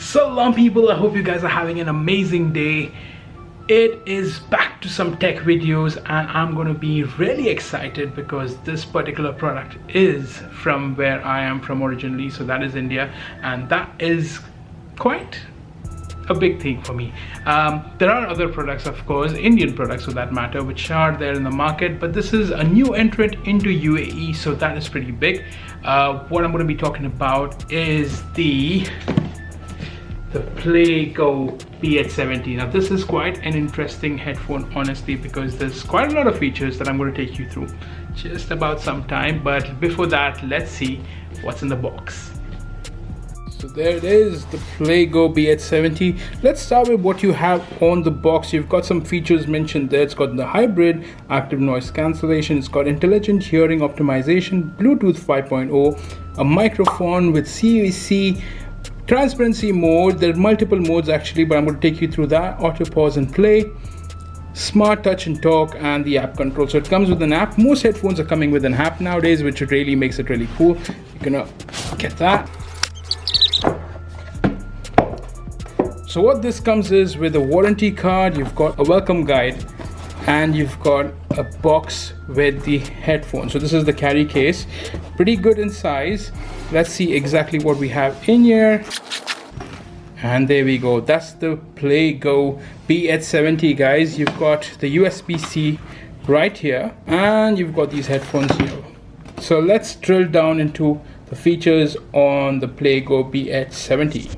Salam people, I hope you guys are having an amazing day. It is back to some tech videos and I'm going to be really excited because this particular product is from where I am from originally, so that is India, and that is quite a big thing for me. There are other products, of course, Indian products for that matter, which are there in the market, but this is a new entrant into UAE, so that is pretty big. What I'm going to be talking about is the PlayGo BH70. Now this is quite an interesting headphone, honestly, because there's quite a lot of features that I'm going to take you through just about some time. But before that, let's see what's in the box. So there it is, the PlayGo BH70. Let's start with what you have on the box. You've got some features mentioned there. It's got the hybrid active noise cancellation, it's got intelligent hearing optimization, Bluetooth 5.0, a microphone with CVC, transparency mode. There are multiple modes actually, but I'm going to take you through that. Auto pause and play, smart touch and talk, and the app control. So it comes with an app. Most headphones are coming with an app nowadays, which really makes it really cool. You're gonna get that. So what this comes is with a warranty card, you've got a welcome guide, and you've got a box with the headphone. So this is the carry case, pretty good in size. Let's see exactly what we have in here. And there we go, that's the PlayGo BH70, guys. You've got the USB-C right here, and you've got these headphones here. So let's drill down into the features on the PlayGo BH70.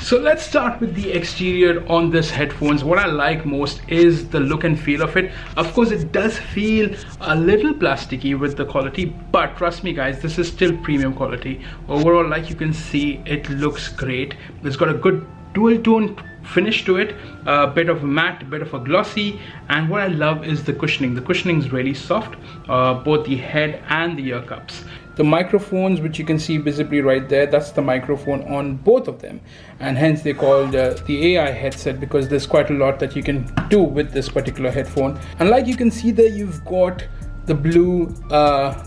So let's start with the exterior on this headphones. What I like most is the look and feel of it. Of course, it does feel a little plasticky with the quality, but trust me guys, this is still premium quality. Overall, like you can see, it looks great. It's got a good dual tone finish to it, a bit of a matte, a bit of a glossy, and what I love is the cushioning. The cushioning is really soft, both the head and the ear cups. The microphones, which you can see visibly right there, that's the microphone on both of them, and hence they called the AI headset, because there's quite a lot that you can do with this particular headphone. And like you can see there, you've got the blue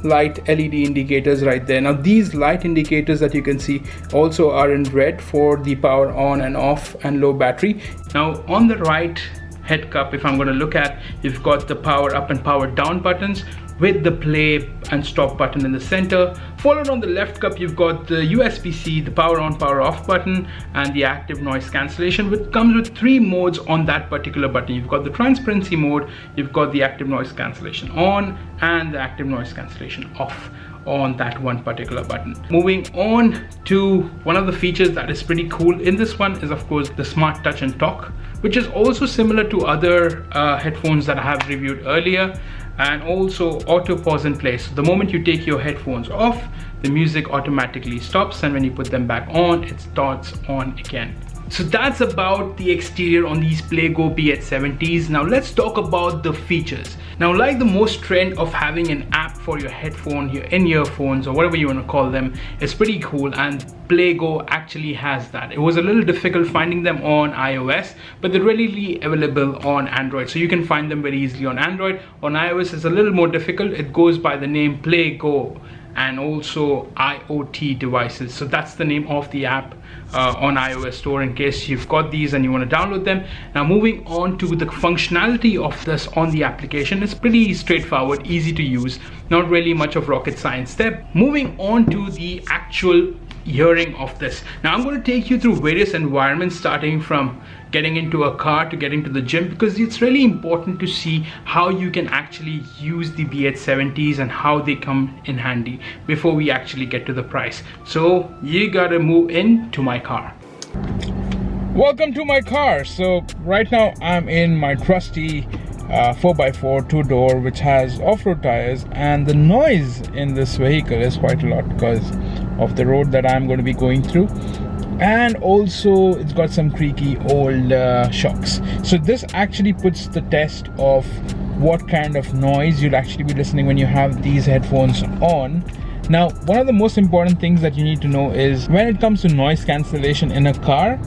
light LED indicators right there. Now these light indicators that you can see also are in red for the power on and off and low battery. Now on the right head cup, if I'm going to look at, you've got the power up and power down buttons with the play and stop button in the center. Followed on the left cup, you've got the USB-C, the power on, power off button, and the active noise cancellation, which comes with 3 modes on that particular button. You've got the transparency mode, you've got the active noise cancellation on, and the active noise cancellation off on that one particular button. Moving on to one of the features that is pretty cool in this one is of course the smart touch and talk, which is also similar to other headphones that I have reviewed earlier, and also auto pause and play. So the moment you take your headphones off, the music automatically stops, and when you put them back on, it starts on again. So that's about the exterior on these PlayGo BH70s. Now let's talk about the features. Now, like the most trend of having an app for your headphone, your in-earphones, or whatever you want to call them, is pretty cool, and PlayGo actually has that. It was a little difficult finding them on iOS, but they're readily available on Android, so you can find them very easily on Android. On iOS it's a little more difficult. It goes by the name PlayGo and also IoT devices. So that's the name of the app on iOS store, in case you've got these and you want to download them. Now moving on to the functionality of this on the application, it's pretty straightforward, easy to use, not really much of rocket science there. Moving on to the actual hearing of this. Now I'm going to take you through various environments, starting from getting into a car to getting to the gym, because it's really important to see how you can actually use the BH70s and how they come in handy before we actually get to the price. So you gotta move into my car. Welcome to my car. So right now I'm in my trusty 4x4 2-door, which has off-road tires, and the noise in this vehicle is quite a lot because of the road that I'm going to be going through, and also it's got some creaky old shocks. So this actually puts the test of what kind of noise you'll actually be listening when you have these headphones on. Now, one of the most important things that you need to know is when it comes to noise cancellation in a car,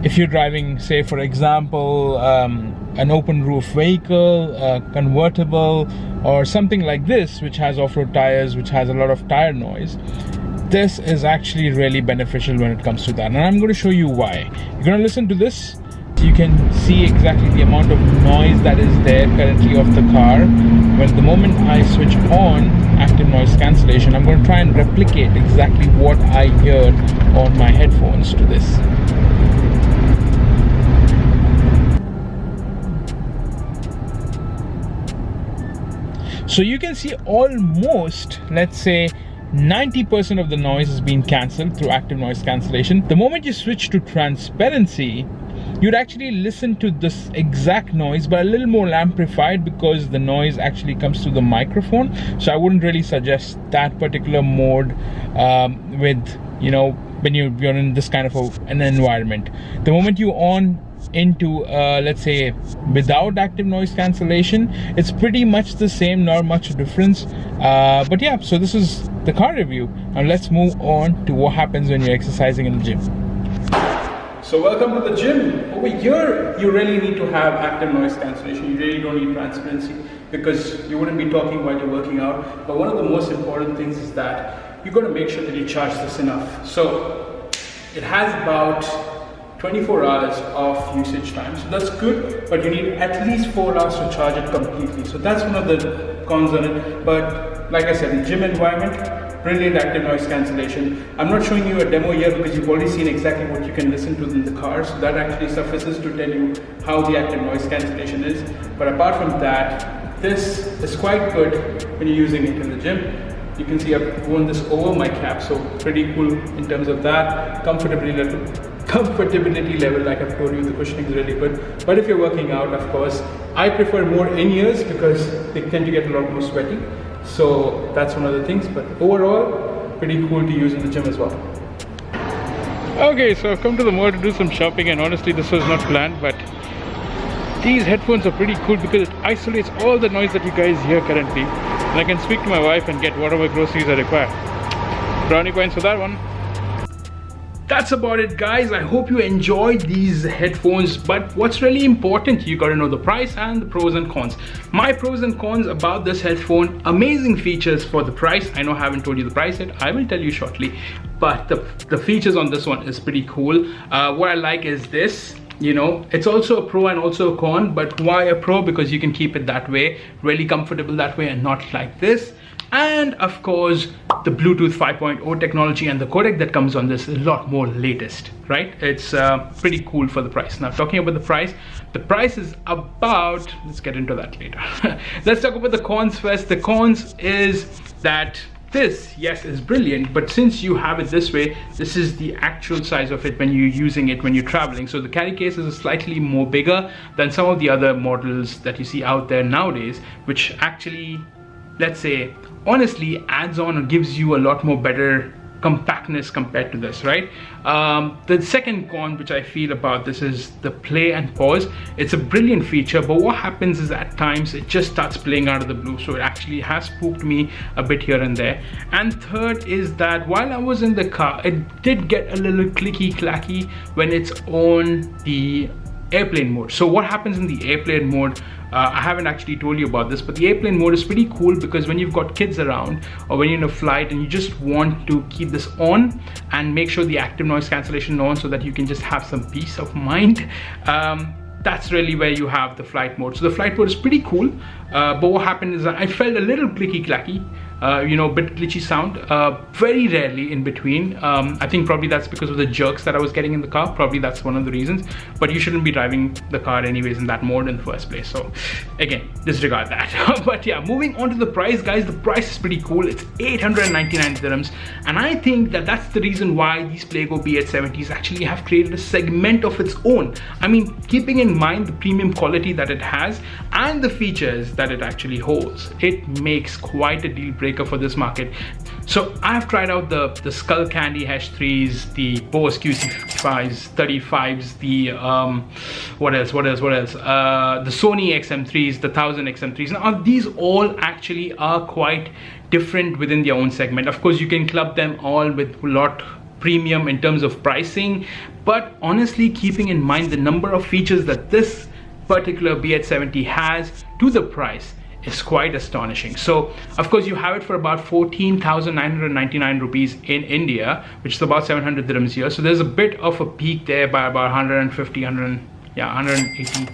if you're driving, say for example, an open roof vehicle, a convertible, or something like this, which has off-road tires, which has a lot of tire noise, this is actually really beneficial when it comes to that, and I'm going to show you why. You're going to listen to this. You can see exactly the amount of noise that is there currently of the car. When the moment I switch on active noise cancellation, I'm going to try and replicate exactly what I hear on my headphones to this. So you can see almost, let's say, 90% of the noise has been cancelled through active noise cancellation. The moment you switch to transparency, you'd actually listen to this exact noise but a little more amplified, because the noise actually comes through the microphone. So I wouldn't really suggest that particular mode with, you know, when you're in this kind of an environment. The moment you on into let's say without active noise cancellation, it's pretty much the same, not much difference. But yeah, so this is the car review, and let's move on to what happens when you're exercising in the gym. So welcome to the gym. Over here, you really need to have active noise cancellation. You really don't need transparency, because you wouldn't be talking while you're working out. But one of the most important things is that you've got to make sure that you charge this enough. So it has about 24 hours of usage time, so that's good, but you need at least 4 hours to charge it completely. So that's one of the cons on it. But like I said, in gym environment, brilliant active noise cancellation. I'm not showing you a demo here because you've already seen exactly what you can listen to in the car, so that actually suffices to tell you how the active noise cancellation is. But apart from that, this is quite good when you're using it in the gym. You can see I've worn this over my cap, so pretty cool in terms of that. Comfortability level, like I've told you, the cushioning is really good. But if you're working out, of course, I prefer more in-ears because they tend to get a lot more sweaty. So that's one of the things, but overall, pretty cool to use in the gym as well. Okay, so I've come to the mall to do some shopping, and honestly this was not planned, but these headphones are pretty cool because it isolates all the noise that you guys hear currently, and I can speak to my wife and get whatever groceries I require. Brownie points for that one. That's about it, guys. I hope you enjoyed these headphones, but what's really important, you gotta know the price and the pros and cons. My pros and cons about this headphone: amazing features for the price. I know I haven't told you the price yet, I will tell you shortly, but the features on this one is pretty cool. What I like is this, you know, it's also a pro and also a con. But why a pro? Because you can keep it that way, really comfortable that way, and not like this. And of course, the Bluetooth 5.0 technology and the codec that comes on this is a lot more latest, right? It's pretty cool for the price. Now, talking about the price is about, let's get into that later. Let's talk about the cons first. The cons is that this, yes, is brilliant, but since you have it this way, this is the actual size of it when you're using it when you're traveling. So the carry case is slightly more bigger than some of the other models that you see out there nowadays, which actually, let's say, honestly adds on or gives you a lot more better compactness compared to this, right? The second con which I feel about this is the play and pause. It's a brilliant feature, but what happens is at times it just starts playing out of the blue, so it actually has spooked me a bit here and there. And third is that while I was in the car, it did get a little clicky clacky when it's on the airplane mode. So what happens in the airplane mode, I haven't actually told you about this, but the airplane mode is pretty cool because when you've got kids around or when you're in a flight and you just want to keep this on and make sure the active noise cancellation on so that you can just have some peace of mind, that's really where you have the flight mode. So the flight mode is pretty cool, but what happened is I felt a little clicky clacky, you know, bit glitchy sound, very rarely in between. I think probably that's because of the jerks that I was getting in the car. Probably that's one of the reasons, but you shouldn't be driving the car anyways in that mode in the first place. So again, disregard that. But yeah, moving on to the price, guys, the price is pretty cool. It's 899 dirhams. And I think that that's the reason why these PlayGo BH70s actually have created a segment of its own. I mean, keeping in mind the premium quality that it has and the features that it actually holds, it makes quite a deal breaker for this market. So I've tried out the Skull Candy H3s, the Bose QC55s, 35s, the what else? The Sony XM3s, the 1000 XM3s. Now these all actually are quite different within their own segment. Of course, you can club them all with a lot premium in terms of pricing, but honestly, keeping in mind the number of features that this particular BH70 has to the price, is quite astonishing. So of course you have it for about 14,999 rupees in India, which is about 700 dirhams here. So there's a bit of a peak there by about 150, 180.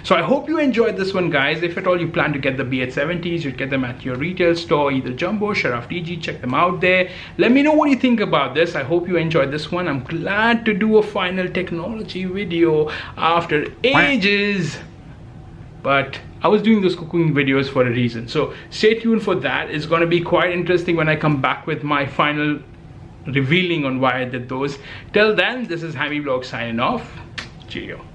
So I hope you enjoyed this one, guys. If at all you plan to get the BH70s, you'd get them at your retail store, either Jumbo, Sharaf DG, check them out there. Let me know what you think about this. I hope you enjoyed this one. I'm glad to do a final technology video after ages, but I was doing those cooking videos for a reason. So stay tuned for that. It's going to be quite interesting when I come back with my final revealing on why I did those. Till then, this is Hami Vlog signing off. Cheerio.